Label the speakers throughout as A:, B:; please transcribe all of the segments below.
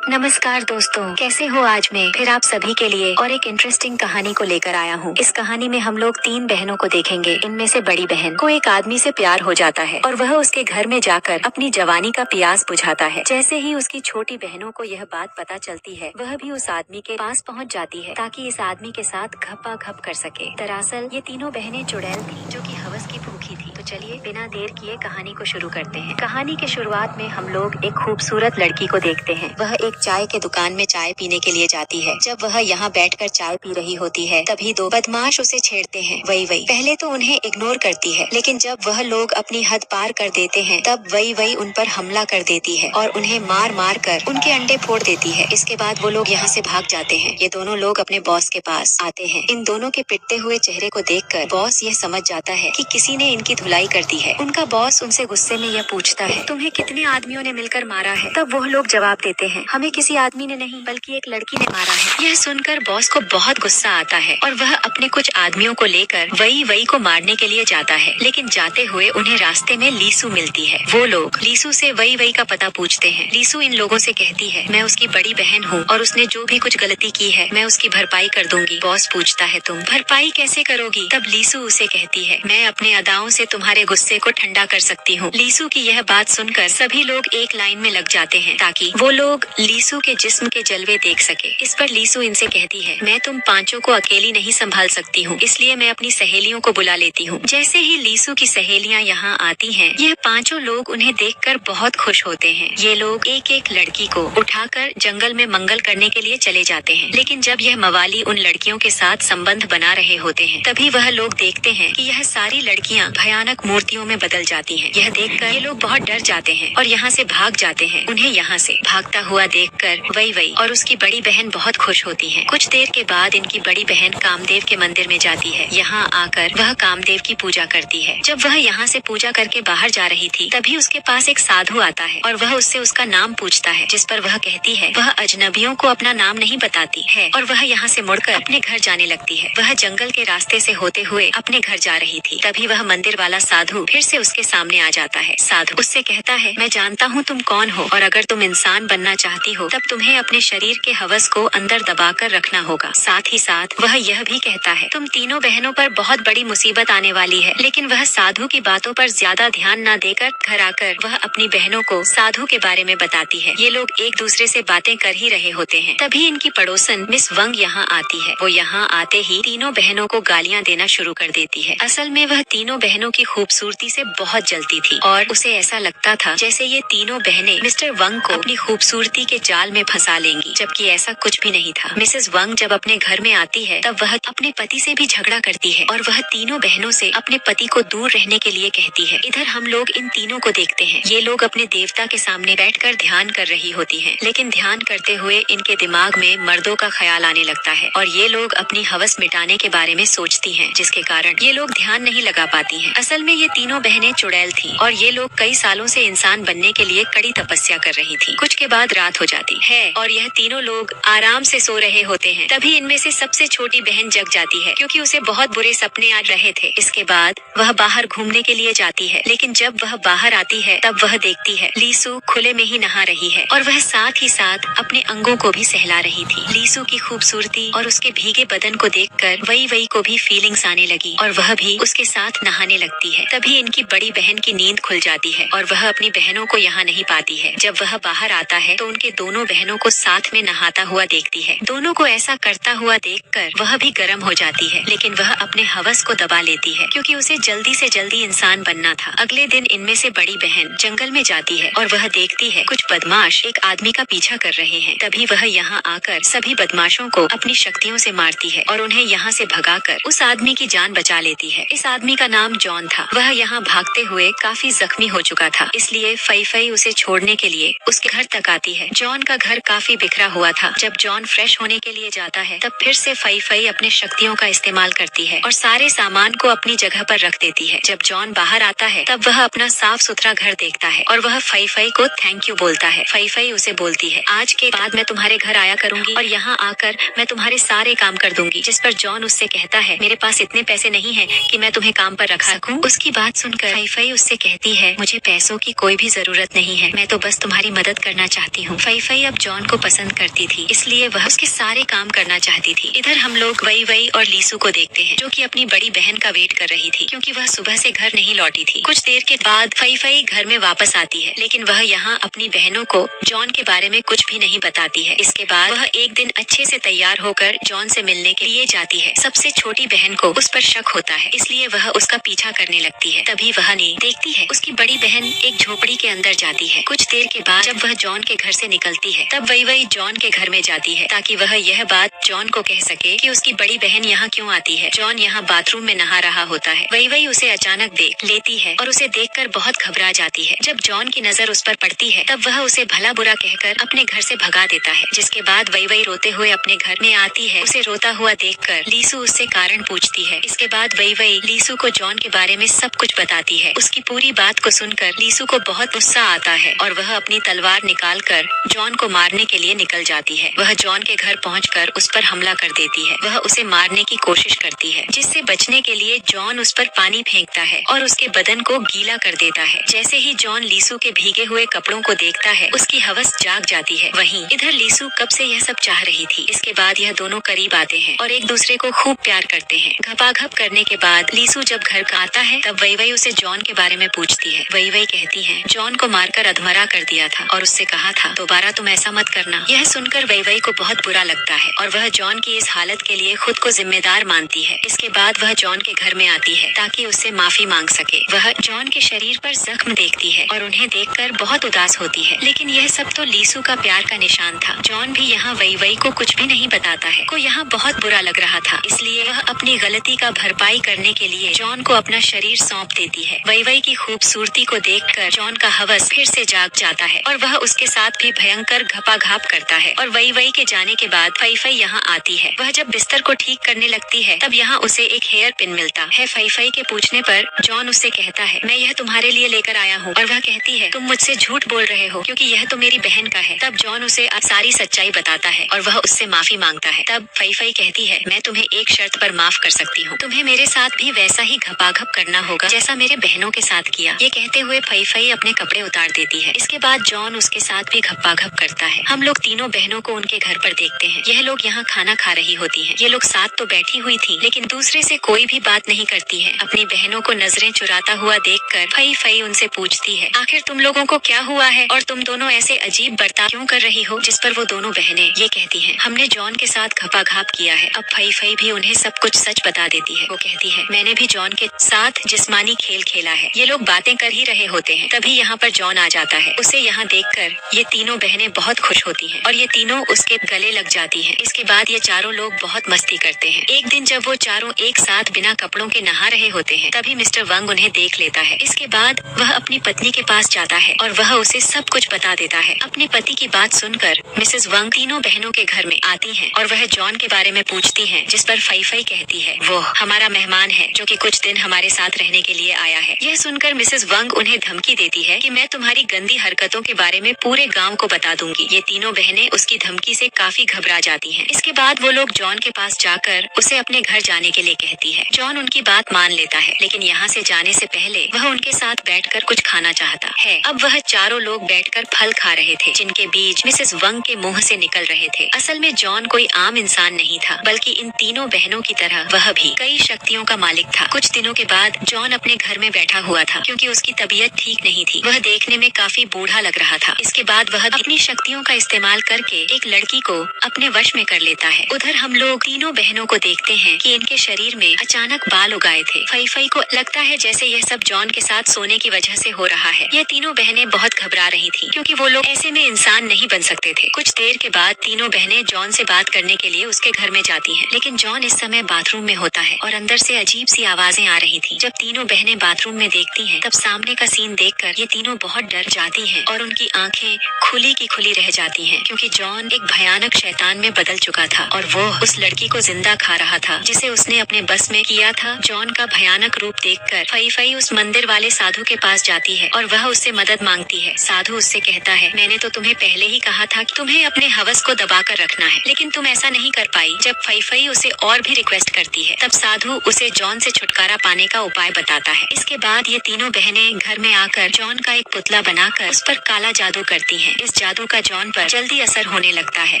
A: नमस्कार दोस्तों, कैसे हो? आज मैं फिर आप सभी के लिए और एक इंटरेस्टिंग कहानी को लेकर आया हूँ। इस कहानी में हम लोग 3 बहनों को देखेंगे। इनमें से बड़ी बहन को एक आदमी से प्यार हो जाता है और वह उसके घर में जाकर अपनी जवानी का प्यास बुझाता है। जैसे ही उसकी छोटी बहनों को यह बात पता चलती है, वह भी उस आदमी के पास पहुँच जाती है ताकि इस आदमी के साथ घप्पा घप कर सके। दरअसल ये तीनों बहनें चुड़ैल थी जो कि हवस की भूखी थी। तो चलिए बिना देर किए कहानी को शुरू करते हैं। कहानी के शुरुआत में हम लोग एक खूबसूरत लड़की को देखते हैं। वह एक चाय के दुकान में चाय पीने के लिए जाती है। जब वह यहाँ बैठकर चाय पी रही होती है, तभी 2 बदमाश उसे छेड़ते हैं। वही पहले तो उन्हें इग्नोर करती है, लेकिन जब वह लोग अपनी हद पार कर देते हैं, तब वही उन पर हमला कर देती है और उन्हें मार मार कर उनके अंडे फोड़ देती है। इसके बाद वो लोग यहाँ से भाग जाते हैं। ये दोनों लोग अपने बॉस के पास आते हैं। इन दोनों के पिटते हुए चेहरे को देखकर बॉस यह समझ जाता है कि किसी ने इनकी धुलाई कर दी है। उनका बॉस उनसे गुस्से में यह पूछता है, तुम्हें कितने आदमियों ने मिलकर मारा है? तब वह लोग जवाब देते हैं, हमें किसी आदमी ने नहीं बल्कि एक लड़की ने मारा है। यह सुनकर बॉस को बहुत गुस्सा आता है और वह अपने कुछ आदमियों को लेकर वही को मारने के लिए जाता है। लेकिन जाते हुए उन्हें रास्ते में लीसू मिलती है। वो लोग लीसू से वही का पता पूछते हैं। लीसू इन लोगों से कहती है, मैं उसकी बड़ी बहन हूँ और उसने जो भी कुछ गलती की है मैं उसकी भरपाई कर दूंगी। बॉस पूछता है, तुम भरपाई कैसे करोगी? तब लीसू उसे कहती है, मैं अपने अदाओं से तुम्हारे गुस्से को ठंडा कर सकती हूँ। लीसू की यह बात सुनकर सभी लोग एक लाइन में लग जाते हैं ताकि वो लोग लीसू के जिस्म के जलवे देख सके। इस पर लीसू इनसे कहती है, मैं तुम पांचों को अकेली नहीं संभाल सकती हूँ, इसलिए मैं अपनी सहेलियों को बुला लेती हूँ। जैसे ही लीसू की सहेलियाँ यहाँ आती हैं, यह पांचों लोग उन्हें देखकर बहुत खुश होते हैं। ये लोग एक एक लड़की को उठाकर जंगल में मंगल करने के लिए चले जाते हैं। लेकिन जब यह मवाली उन लड़कियों के साथ संबंध बना रहे होते हैं, तभी वह लोग देखते हैं कि यह सारी लड़कियाँ भयानक मूर्तियों में बदल जाती हैं। यह देखकर ये लोग बहुत डर जाते हैं और यहाँ से भाग जाते हैं। उन्हें यहाँ से भागता हुआ देखकर वही और उसकी बड़ी बहन बहुत खुश होती है। कुछ देर के बाद इनकी बड़ी बहन कामदेव के मंदिर में जाती है। यहाँ आकर वह कामदेव की पूजा करती है। जब वह यहाँ से पूजा करके बाहर जा रही थी, तभी उसके पास एक साधु आता है और वह उससे उसका नाम पूछता है, जिस पर वह कहती है वह अजनबियों को अपना नाम नहीं बताती है और वह यहाँ से मुड़कर अपने घर जाने लगती है। वह जंगल के रास्ते से होते हुए अपने घर जा रही थी। तभी वह मंदिर वाला साधु फिर से उसके सामने आ जाता है। साधु उससे कहता है, मैं जानता हूँ तुम कौन हो और अगर तुम इंसान बनना चाहती हो तब तुम्हें अपने शरीर के हवस को अंदर दबाकर रखना होगा। साथ ही साथ वह यह भी कहता है, तुम तीनों बहनों पर बहुत बड़ी मुसीबत आने वाली है। लेकिन वह साधु की बातों पर ज्यादा ध्यान न देकर घर आकर वह अपनी बहनों को साधु के बारे में बताती है। ये लोग एक दूसरे से बातें कर ही रहे होते हैं। तभी इनकी पड़ोसन मिस वंग यहाँ आती है। वो यहाँ आते ही तीनों बहनों को गालियाँ देना शुरू कर देती है। असल में वह तीनों बहनों की खूबसूरती से बहुत जलती थी और उसे ऐसा लगता था जैसे ये तीनों बहनें मिस्टर वंग को अपनी खूबसूरती के जाल में फंसा लेंगी, जबकि ऐसा कुछ भी नहीं था। मिसेस वंग जब अपने घर में आती है, तब वह अपने पति से भी झगड़ा करती है और वह तीनों बहनों से अपने पति को दूर रहने के लिए कहती है। इधर हम लोग इन तीनों को देखते हैं। ये लोग अपने देवता के सामने बैठकर ध्यान कर रही होती हैं, लेकिन ध्यान करते हुए इनके दिमाग में मर्दों का ख्याल आने लगता है और ये लोग अपनी हवस मिटाने के बारे में सोचती हैं, जिसके कारण ये लोग ध्यान नहीं लगा पाती हैं। असल में ये तीनों बहनें चुड़ैल थीं और ये लोग कई सालों से इंसान बनने के लिए कड़ी तपस्या कर रही थी। कुछ के बाद रात हो जाती है और यह तीनों लोग आराम से सो रहे होते हैं। तभी इनमें से सबसे छोटी बहन जग जाती है क्योंकि उसे बहुत बुरे सपने आ रहे थे। इसके बाद वह बाहर घूमने के लिए जाती है, लेकिन जब वह बाहर आती है तब वह देखती है लीसू खुले में ही नहा रही है और वह साथ ही साथ अपने अंगों को भी सहला रही थी। लीसू की खूबसूरती और उसके भीगे बदन को देखकर वही को भी फीलिंग्स आने लगी और वह भी उसके साथ नहाने लगती है। तभी इनकी बड़ी बहन की नींद खुल जाती है और वह अपनी बहनों को यहाँ नहीं पाती है। जब वह बाहर आता है तो उनके दोनों बहनों को साथ में नहाता हुआ देखती है। दोनों को ऐसा करता हुआ देखकर वह भी गर्म हो जाती है, लेकिन वह अपने हवस को दबा लेती है क्योंकि उसे जल्दी से जल्दी इंसान बनना था। अगले दिन इनमें से बड़ी बहन जंगल में जाती है और वह देखती है कुछ बदमाश एक आदमी का पीछा कर रहे हैं। तभी वह यहाँ आकर सभी बदमाशों को अपनी शक्तियों से मारती है और उन्हें यहाँ से भगाकर उस आदमी की जान बचा लेती है। इस आदमी का नाम जॉन था। वह यहाँ भागते हुए काफी जख्मी हो चुका था, इसलिए फई उसे छोड़ने के लिए उसके घर तक आती है। जॉन का घर काफी बिखरा हुआ था। जब जॉन फ्रेश होने के लिए जाता है, तब फिर से फई अपने शक्तियों का इस्तेमाल करती है और सारे सामान को अपनी जगह पर रख देती है। जब जॉन बाहर आता है, तब वह अपना साफ सुथरा घर देखता है और वह फई को थैंक यू बोलता है। फई उसे बोलती है, आज के बाद मैं तुम्हारे घर आया करूंगी और यहाँ आकर मैं तुम्हारे सारे काम कर दूंगी। जिस पर जॉन उससे कहता है, मेरे पास इतने पैसे नहीं है कि मैं तुम्हें काम पर रख सकूं। उसकी बात सुनकर फई फई उससे कहती है, मुझे पैसों की कोई भी जरूरत नहीं है, मैं तो बस तुम्हारी मदद करना चाहती हूँ। फई फई अब जॉन को पसंद करती थी, इसलिए वह उसके सारे काम करना चाहती थी। इधर हम लोग वई वई और लीसू को देखते हैं, जो कि अपनी बड़ी बहन का वेट कर रही थी, क्योंकि वह सुबह से घर नहीं लौटी थी। कुछ देर के बाद फई फई घर में वापस आती है, लेकिन वह यहाँ अपनी बहनों को जॉन के बारे में कुछ भी नहीं बताती है। इसके बाद वह एक दिन अच्छे से तैयार होकर जॉन से मिलने के लिए जाती है। सबसे छोटी बहन को उस पर शक होता है, इसलिए वह उसका पीछा करने लगती है। तभी वह नहीं देखती है उसकी बड़ी बहन एक झोपड़ी के अंदर जाती है। कुछ देर के बाद जब वह जॉन के घर से निकलती है, तब वही वही जॉन के घर में जाती है, ताकि वह यह बात जॉन को कह सके कि उसकी बड़ी बहन यहाँ क्यों आती है। जॉन यहाँ बाथरूम में नहा रहा होता है। वही वही उसे अचानक देख लेती है और उसे देखकर बहुत घबरा जाती है। जब जॉन की नजर उस पर पड़ती है, तब वह उसे भला बुरा कहकर अपने घर से भगा देता है। जिसके बाद वही वही रोते हुए अपने घर में आती है। उसे रोता हुआ देखकर लीसू उससे कारण पूछती है। इसके बाद वही वही लीसू को जॉन के बारे में सब कुछ बताती है। उसकी पूरी बात को सुनकर लीसू को बहुत गुस्सा आता है और वह अपनी तलवार निकालकर जॉन को मारने के लिए निकल जाती है। वह जॉन के घर पहुंचकर उस पर हमला कर देती है। वह उसे मारने की कोशिश करती है, जिससे बचने के लिए जॉन उस पर पानी फेंकता है और उसके बदन को गीला कर देता है। जैसे ही जॉन लीसू के भीगे हुए कपड़ों को देखता है, उसकी हवस जाग जाती है। वहीं इधर लीसू कब से यह सब चाह रही थी। इसके बाद यह दोनों करीब आते हैं और एक दूसरे को खूब प्यार करते हैं। घपाघप करने के बाद लीसू जब घर आता है, तब वही वही उसे जॉन के बारे में पूछती है। वही वही कहती है, जॉन को मारकर अधमरा कर दिया था और उससे कहा था दोबारा तुम ऐसा मत करना। यह सुनकर वही वही को बहुत बुरा लगता है और वह जॉन की इस हालत के लिए खुद को जिम्मेदार मानती है। इसके बाद वह जॉन के घर में आती है ताकि उससे माफी मांग सके। वह जॉन के शरीर पर जख्म देखती है और उन्हें देखकर बहुत उदास होती है, लेकिन यह सब तो लीसू का प्यार का निशान था। जॉन भी यहाँ वही वही को कुछ भी नहीं बताता है। को यहाँ बहुत बुरा लग रहा था, इसलिए वह अपनी गलती का भरपाई करने के लिए जॉन को अपना शरीर सौंप देती है। वही वही की खूबसूरती को देखकर जॉन का हवस फिर से जाग जाता है और वह उसके साथ भी भयंकर घपाघाप करता है। और वही वही के जाने के बाद फई फई यहाँ आती है। वह जब बिस्तर को ठीक करने लगती है, तब यहाँ उसे एक हेयर पिन मिलता है। फई फई के पूछने पर जॉन उससे कहता है, मैं यह तुम्हारे लिए लेकर आया हूँ। और वह कहती है, तुम मुझसे झूठ बोल रहे हो, क्योंकि यह तो मेरी बहन का है। तब जॉन उसे सारी सच्चाई बताता है और वह उससे माफी मांगता है। तब फई फई कहती है, मैं तुम्हें एक शर्त पर माफ कर सकती हूँ, तुम्हें मेरे साथ भी वैसा ही घपाघप करना होगा जैसा मेरे बहनों के साथ किया। ये कहते हुए फई फई अपने कपड़े उतार देती है। इसके बाद जॉन उसके साथ भी घपाघप करता है। हम लोग तीनों बहनों को उनके घर पर देखते हैं। यह लोग यहाँ खाना खा रही होती हैं। ये लोग साथ तो बैठी हुई थी, लेकिन दूसरे से कोई भी बात नहीं करती है। अपनी बहनों को नजरें चुराता हुआ देखकर फई फई उनसे पूछती है, आखिर तुम लोगों को क्या हुआ है और तुम दोनों ऐसे अजीब बर्ताव क्यों कर रही हो। जिस पर वो दोनों बहनें ये कहती हैं, हमने जॉन के साथ घपाघाप किया है। अब फई फई भी उन्हें सब कुछ सच बता देती है। वो कहती है, मैंने भी जॉन के साथ जिस्मानी खेल खेला है। ये लोग बातें कर ही रहे होते हैं, तभी यहाँ पर जॉन आ जाता है। उसे यहाँ देखकर ये तीनों बहनें बहुत खुश होती हैं और ये तीनों उसके गले लग जाती हैं। इसके बाद ये चारों लोग बहुत मस्ती करते हैं। एक दिन जब वो चारों एक साथ बिना कपड़ों के नहा रहे होते हैं, तभी मिस्टर वंग उन्हें देख लेता है। इसके बाद वह अपनी पत्नी के पास जाता है और वह उसे सब कुछ बता देता है। अपने पति की बात सुनकर मिसेस वंग तीनों बहनों के घर में आती हैं और वह जॉन के बारे में पूछती हैं, जिस पर फई फई कहती है, वो हमारा मेहमान है जो कि कुछ दिन हमारे साथ रहने के लिए आया है। यह सुनकर मिसेस वंग उन्हें धमकी देती है कि मैं तुम्हारी गंदी हरकतों के बारे में पूरे गाँव को बता दूंगी। ये तीनों बहनें उसकी धमकी से काफी घबरा जाती हैं। इसके बाद वो लोग जॉन के पास जाकर उसे अपने घर जाने के लिए कहती है। जॉन उनकी बात मान लेता है, लेकिन यहाँ से जाने से पहले वह उनके साथ बैठकर कुछ खाना चाहता है। अब वह चारों लोग बैठकर फल खा रहे थे, जिनके बीज मिसेस वंग के मुंह से निकल रहे थे। असल में जॉन कोई आम इंसान नहीं था, बल्कि इन तीनों बहनों की तरह वह भी कई शक्तियों का मालिक था। कुछ दिनों के बाद जॉन अपने घर में बैठा हुआ था, क्योंकि उसकी तबीयत ठीक नहीं थी। वह देखने में काफी बूढ़ा लग रहा था। इसके बाद वह अपनी शक्तियों का इस्तेमाल करके एक लड़की को अपने वश में कर लेता है। उधर हम लोग तीनों बहनों को देखते हैं कि इनके शरीर में अचानक बाल उगाए थे। फई फई को लगता है जैसे यह सब जॉन के साथ सोने की वजह से हो रहा है। ये तीनों बहनें बहुत घबरा रही थीं, क्योंकि वो लोग ऐसे में इंसान नहीं बन सकते थे। कुछ देर के बाद तीनों बहनें जॉन से बात करने के लिए उसके घर में जाती हैं, लेकिन जॉन इस समय बाथरूम में होता है और अंदर से अजीब सी आवाजें आ रही थी। जब तीनों बहनें बाथरूम में देखती हैं, तब सामने का सीन देखकर ये तीनों बहुत डर जाती हैं और उनकी आंखें खुली की खुली रह जाती हैं, क्योंकि जॉन एक भयानक शैतान में बदल चुका था और वो उस लड़की को जिंदा खा रहा था, जिसे उसने अपने बस में किया था। जॉन का भयानक रूप देखकर फई फई उस मंदिर वाले साधु के पास जाती है और वह उससे मदद मांगती है। साधु उससे कहता है, मैंने तो तुम्हें पहले ही कहा था कि तुम्हें अपने हवस को दबाकर रखना है, लेकिन तुम ऐसा नहीं कर पाई। जब फई फई उसे और भी रिक्वेस्ट करती है, तब साधु उसे जॉन से छुटकारा पाने का उपाय बताता है। इसके बाद ये तीनों बहनें घर में आकर जॉन का एक पुतला बनाकर उस पर काला जादू करती हैं। इस जादू का जॉन पर जल्दी असर होने लगता है।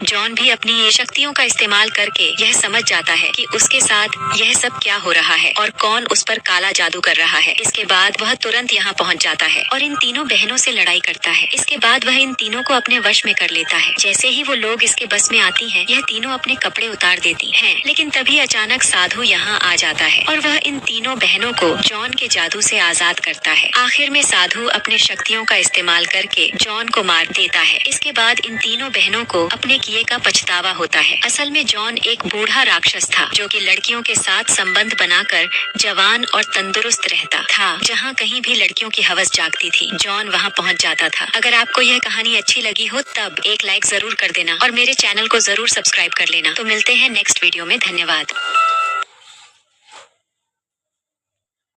A: जॉन भी अपनी ये शक्तियों का इस्तेमाल करके यह समझ जाता है कि उसके साथ यह सब क्या हो रहा है और कौन उस पर काला जादू कर रहा है। इसके बाद वह तुरंत यहाँ पहुँच जाता है और इन तीनों बहनों से लड़ाई करता है। इसके बाद वह इन तीनों को अपने वश में कर लेता है। जैसे ही वो लोग इसके बस में आती हैं, यह तीनों अपने कपड़े उतार देती हैं। लेकिन तभी अचानक साधु यहाँ आ जाता है और वह इन तीनों बहनों को जॉन के जादू से आजाद करता है। आखिर में साधु अपने शक्तियों का इस्तेमाल करके जॉन को मार देता है। इसके बाद इन तीनों बहनों को अपने किए का पछतावा होता है। असल में जॉन एक बूढ़ा राक्षस था जो कि लड़कियों के साथ संबंध बनाकर जवान और तंदुरुस्त रहता था। जहाँ कहीं भी लड़कियों की हवस जागती थी, जॉन वहाँ पहुँच जाता था। अगर आपको यह कहानी अच्छी लगी हो तब एक लाइक जरूर कर देना और मेरे चैनल को जरूर सब्सक्राइब कर लेना। तो मिलते हैं नेक्स्ट वीडियो में। धन्यवाद।